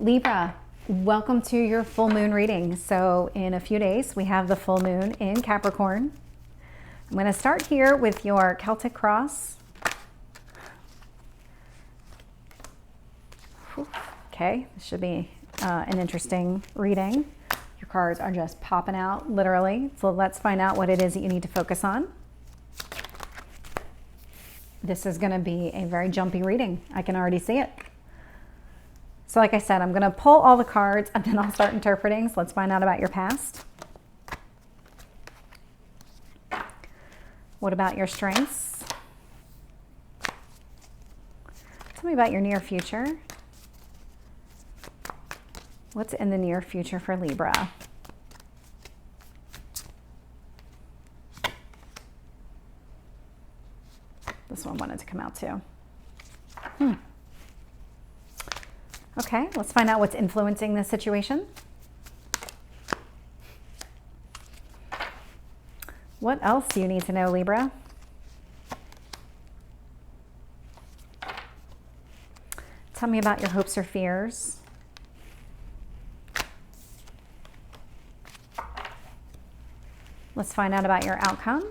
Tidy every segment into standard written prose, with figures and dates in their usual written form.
Libra, welcome to your full moon reading. So in a few days, we have the full moon in Capricorn. I'm going to start here with your Celtic cross. Okay, this should be an interesting reading. Your cards are just popping out, literally. So let's find out what it is that you need to focus on. This is going to be a very jumpy reading. I can already see it. So like I said, I'm going to pull all the cards and then I'll start interpreting. So let's find out about your past. What about your strengths? Tell me about your near future. What's in the near future for Libra? This one wanted to come out too. Okay, let's find out what's influencing this situation. What else do you need to know, Libra? Tell me about your hopes or fears. Let's find out about your outcome.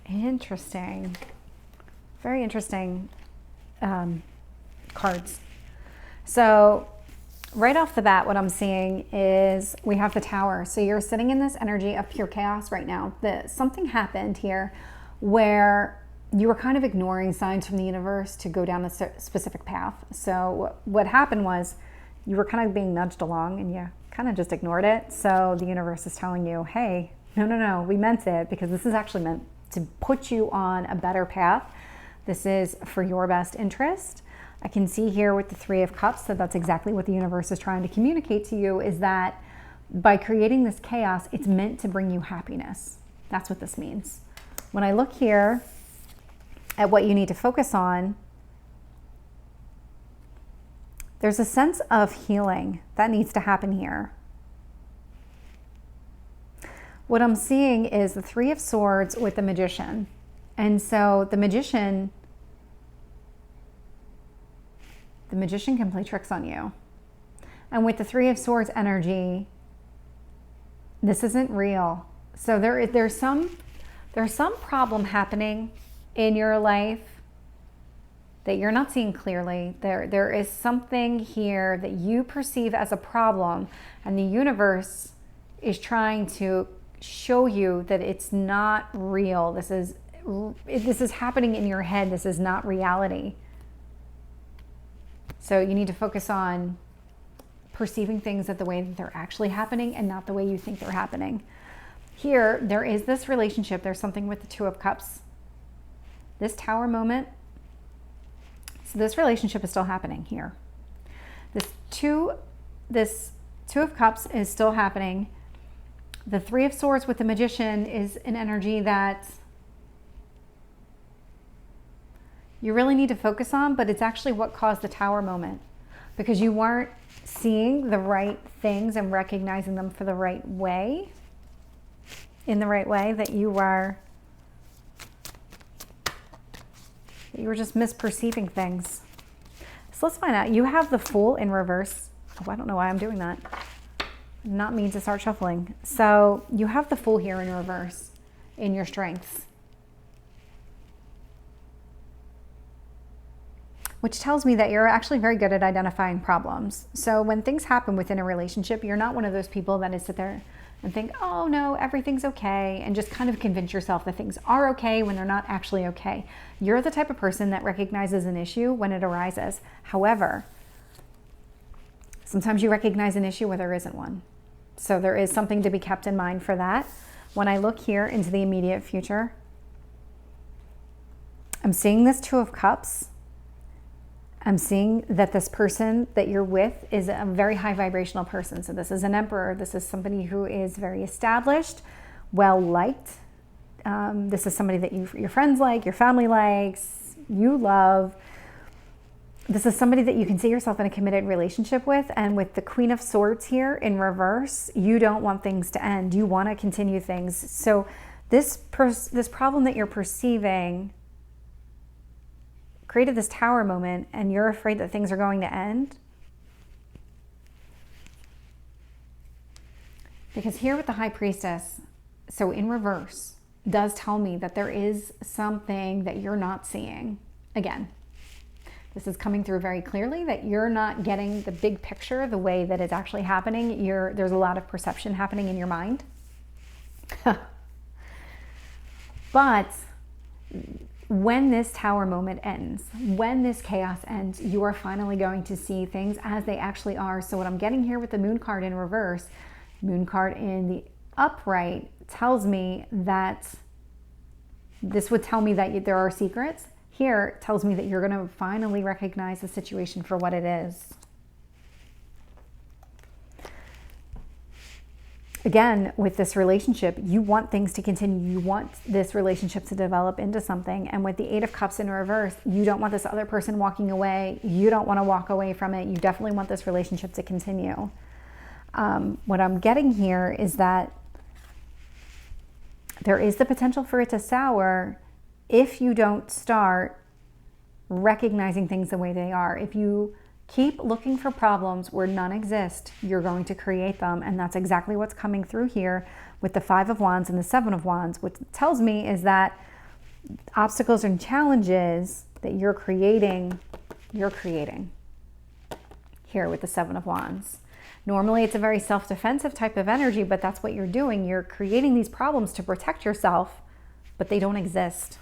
Interesting. Very interesting cards. So right off the bat, what I'm seeing is we have the Tower. So you're sitting in this energy of pure chaos right now. Something happened here where you were kind of ignoring signs from the universe to go down a specific path. So what happened was you were kind of being nudged along and you kind of just ignored it. So the universe is telling you, hey, no, we meant it, because this is actually meant to put you on a better path. This is for your best interest. I can see here with the Three of Cups that that's exactly what the universe is trying to communicate to you, is that by creating this chaos, it's meant to bring you happiness. That's what this means. When I look here at what you need to focus on, there's a sense of healing that needs to happen here. What I'm seeing is the Three of Swords with the Magician. And so the magician can play tricks on you. And with the Three of Swords energy, this isn't real. So there's some problem happening in your life that you're not seeing clearly. There is something here that you perceive as a problem, and the universe is trying to show you that it's not real. This is happening in your head. This is not reality. So you need to focus on perceiving things the way that they're actually happening and not the way you think they're happening. Here, there is this relationship. There's something with the Two of Cups. This Tower moment. So this relationship is still happening here. This two of Cups is still happening. The Three of Swords with the Magician is an energy that you really need to focus on, but it's actually what caused the Tower moment, because you weren't seeing the right things and recognizing them for the right way, in the right way, that you were just misperceiving things. So let's find out. You have the Fool in reverse. Oh, I don't know why I'm doing that. Not mean to start shuffling. So you have the Fool here in reverse in your strengths, which tells me that you're actually very good at identifying problems. So when things happen within a relationship, you're not one of those people that is sit there and think, oh no, everything's okay, and just kind of convince yourself that things are okay when they're not actually okay. You're the type of person that recognizes an issue when it arises. However, sometimes you recognize an issue where there isn't one. So there is something to be kept in mind for that. When I look here into the immediate future, I'm seeing this Two of Cups. I'm seeing that this person that you're with is a very high vibrational person. So this is an Emperor. This is somebody who is very established, well-liked. This is somebody that your friends like, your family likes, you love. This is somebody that you can see yourself in a committed relationship with. And with the Queen of Swords here in reverse, you don't want things to end. You want to continue things. So this problem that you're perceiving created this Tower moment and you're afraid that things are going to end. Because here with the High Priestess, so in reverse, does tell me that there is something that you're not seeing. Again, this is coming through very clearly that you're not getting the big picture the way that it's actually happening. There's a lot of perception happening in your mind. But when this Tower moment ends, when this chaos ends, you are finally going to see things as they actually are. So what I'm getting here with the Moon card in reverse, Moon card in the upright, tells me that this would tell me that there are secrets. Here it tells me that you're going to finally recognize the situation for what it is. Again, with this relationship, you want things to continue. You want this relationship to develop into something. And with the Eight of Cups in reverse, you don't want this other person walking away. You don't want to walk away from it. You definitely want this relationship to continue. What I'm getting here is that there is the potential for it to sour if you don't start recognizing things the way they are. If you keep looking for problems where none exist, you're going to create them. And that's exactly what's coming through here with the Five of Wands and the Seven of Wands. What it tells me is that obstacles and challenges that you're creating here with the Seven of Wands. Normally it's a very self-defensive type of energy, but that's what you're doing. You're creating these problems to protect yourself, but they don't exist.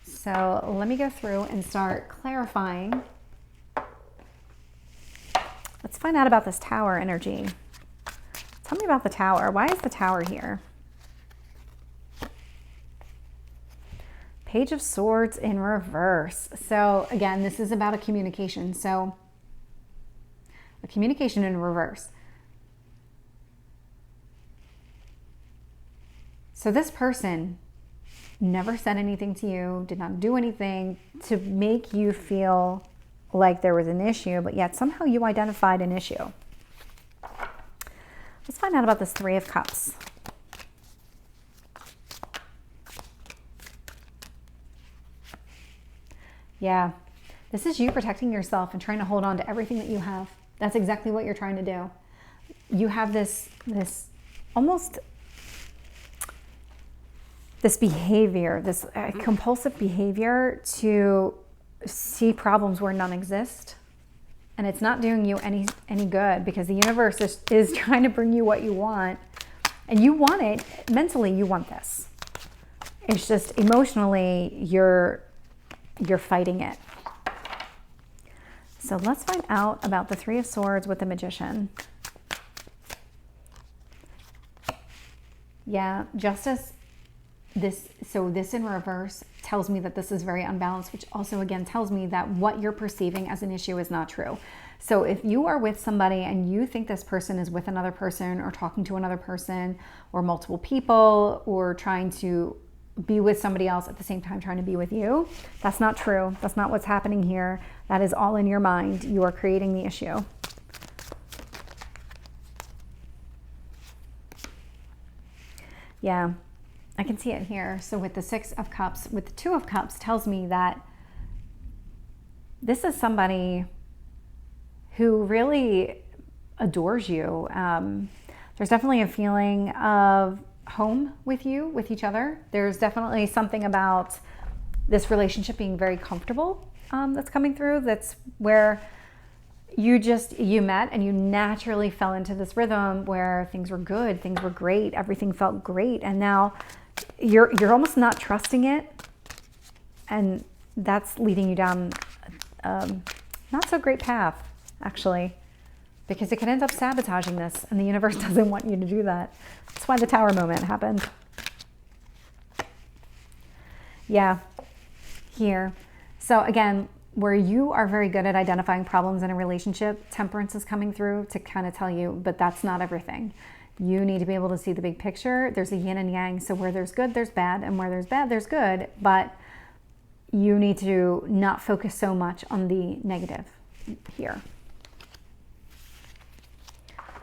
So let me go through and start clarifying. Let's find out about this Tower energy. Tell me about the Tower. Why is the Tower here? Page of Swords in reverse. So again, this is about a communication. So a communication in reverse. So this person never said anything to you, did not do anything to make you feel like there was an issue, but yet somehow you identified an issue. Let's find out about this Three of Cups. Yeah, this is you protecting yourself and trying to hold on to everything that you have. That's exactly what you're trying to do. You have this behavior, this compulsive behavior to see problems where none exist. And it's not doing you any good, because the universe is trying to bring you what you want. And you want it. Mentally, you want this. It's just emotionally, you're fighting it. So let's find out about the Three of Swords with the Magician. Yeah, Justice. This in reverse tells me that this is very unbalanced, which also again tells me that what you're perceiving as an issue is not true. So if you are with somebody and you think this person is with another person or talking to another person or multiple people or trying to be with somebody else at the same time trying to be with you, that's not true. That's not what's happening here. That is all in your mind. You are creating the issue. Yeah. I can see it here. So with the Six of Cups, with the Two of Cups tells me that this is somebody who really adores you. There's definitely a feeling of home with you, with each other. There's definitely something about this relationship being very comfortable that's coming through. That's where you met and you naturally fell into this rhythm where things were good, things were great, everything felt great. And now you're almost not trusting it, and that's leading you down not so great path, actually, because it could end up sabotaging this, and the universe doesn't want you to do that. That's why the Tower moment happened. Yeah, here. So again, where you are very good at identifying problems in a relationship, Temperance is coming through to kind of tell you, but that's not everything. You need to be able to see the big picture. There's a yin and yang. So where there's good, there's bad. And where there's bad, there's good. But you need to not focus so much on the negative here.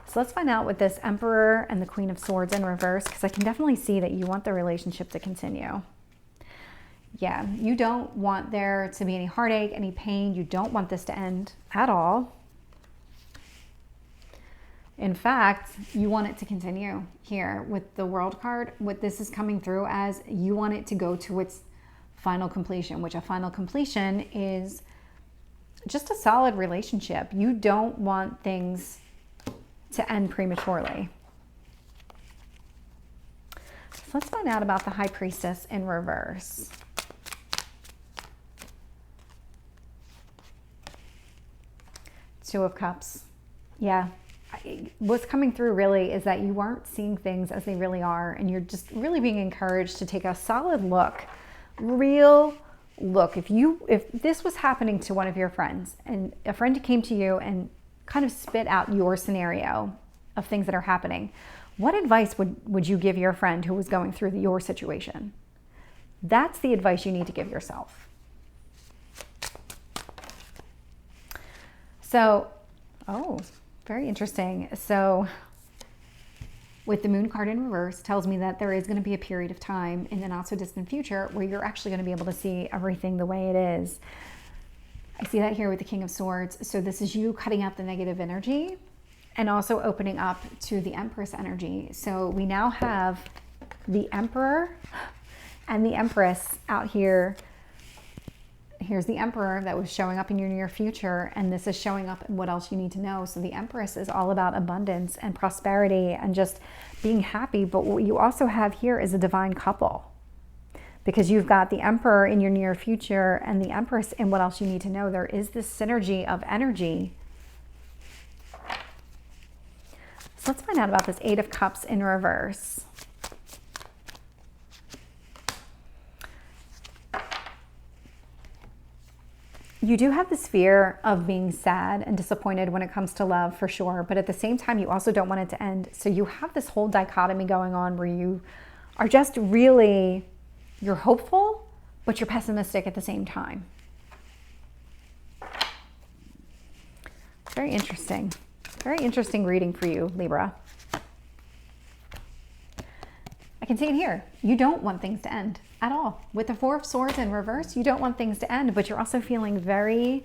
So let's find out with this Emperor and the Queen of Swords in reverse, because I can definitely see that you want the relationship to continue. Yeah, you don't want there to be any heartache, any pain. You don't want this to end at all. In fact, you want it to continue here with the World card. What this is coming through as, you want it to go to its final completion, which a final completion is just a solid relationship. You don't want things to end prematurely. So let's find out about the High Priestess in reverse. Two of Cups. Yeah. What's coming through really is that you aren't seeing things as they really are, and you're just really being encouraged to take a solid look, real look. If this was happening to one of your friends, and a friend came to you and kind of spit out your scenario of things that are happening, what advice would you give your friend who was going through your situation? That's the advice you need to give yourself. So, very interesting. So with the Moon card in reverse, tells me that there is going to be a period of time in the not so distant future where you're actually going to be able to see everything the way it is. I see that here with the King of Swords. So this is you cutting out the negative energy and also opening up to the Empress energy. So we now have the Emperor and the Empress out here. Here's the Emperor that was showing up in your near future, and this is showing up in what else you need to know. So the Empress is all about abundance and prosperity and just being happy. But what you also have here is a divine couple, because you've got the Emperor in your near future and the Empress in what else you need to know. There is this synergy of energy. So let's find out about this Eight of Cups in reverse. You do have this fear of being sad and disappointed when it comes to love, for sure. But at the same time, you also don't want it to end. So you have this whole dichotomy going on where you are just really, you're hopeful, but you're pessimistic at the same time. Very interesting. Very interesting reading for you, Libra. I can see it here. You don't want things to end at all. With the Four of Swords in reverse, you don't want things to end, but you're also feeling very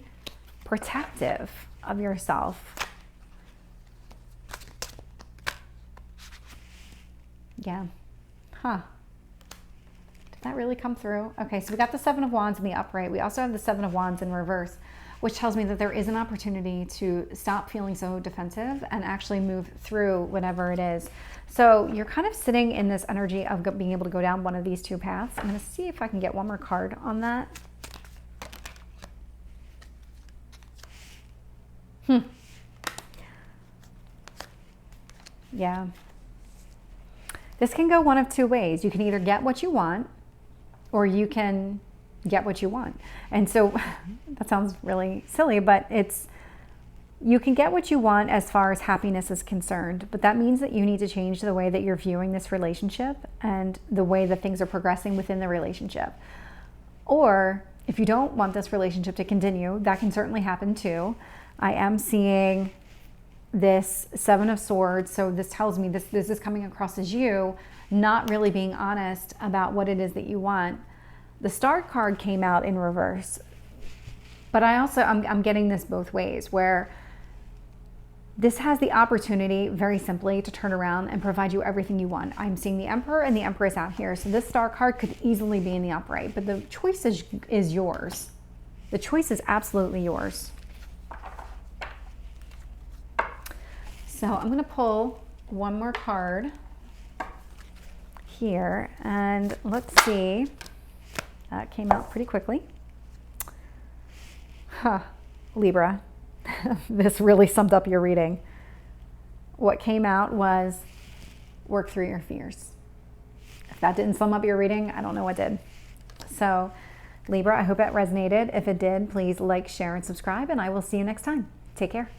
protective of yourself. Yeah. Huh. Did that really come through? Okay, so we got the Seven of Wands in the upright. We also have the Seven of Wands in reverse, which tells me that there is an opportunity to stop feeling so defensive and actually move through whatever it is. So you're kind of sitting in this energy of being able to go down one of these two paths. I'm going to see if I can get one more card on that. Yeah. This can go one of two ways. You can either get what you want, or you can get what you want. And so that sounds really silly, but you can get what you want as far as happiness is concerned, but that means that you need to change the way that you're viewing this relationship and the way that things are progressing within the relationship. Or if you don't want this relationship to continue, that can certainly happen too. I am seeing this Seven of Swords, so this tells me this is coming across as you not really being honest about what it is that you want. The Star card came out in reverse, but I'm getting this both ways, where this has the opportunity, very simply, to turn around and provide you everything you want. I'm seeing the Emperor and the Empress out here. So this Star card could easily be in the upright, but the choice is yours. The choice is absolutely yours. So I'm going to pull one more card here, and let's see. That came out pretty quickly. Libra. This really summed up your reading. What came out was work through your fears. If that didn't sum up your reading, I don't know what did. So Libra, I hope that resonated. If it did, please like, share, and subscribe, and I will see you next time. Take care.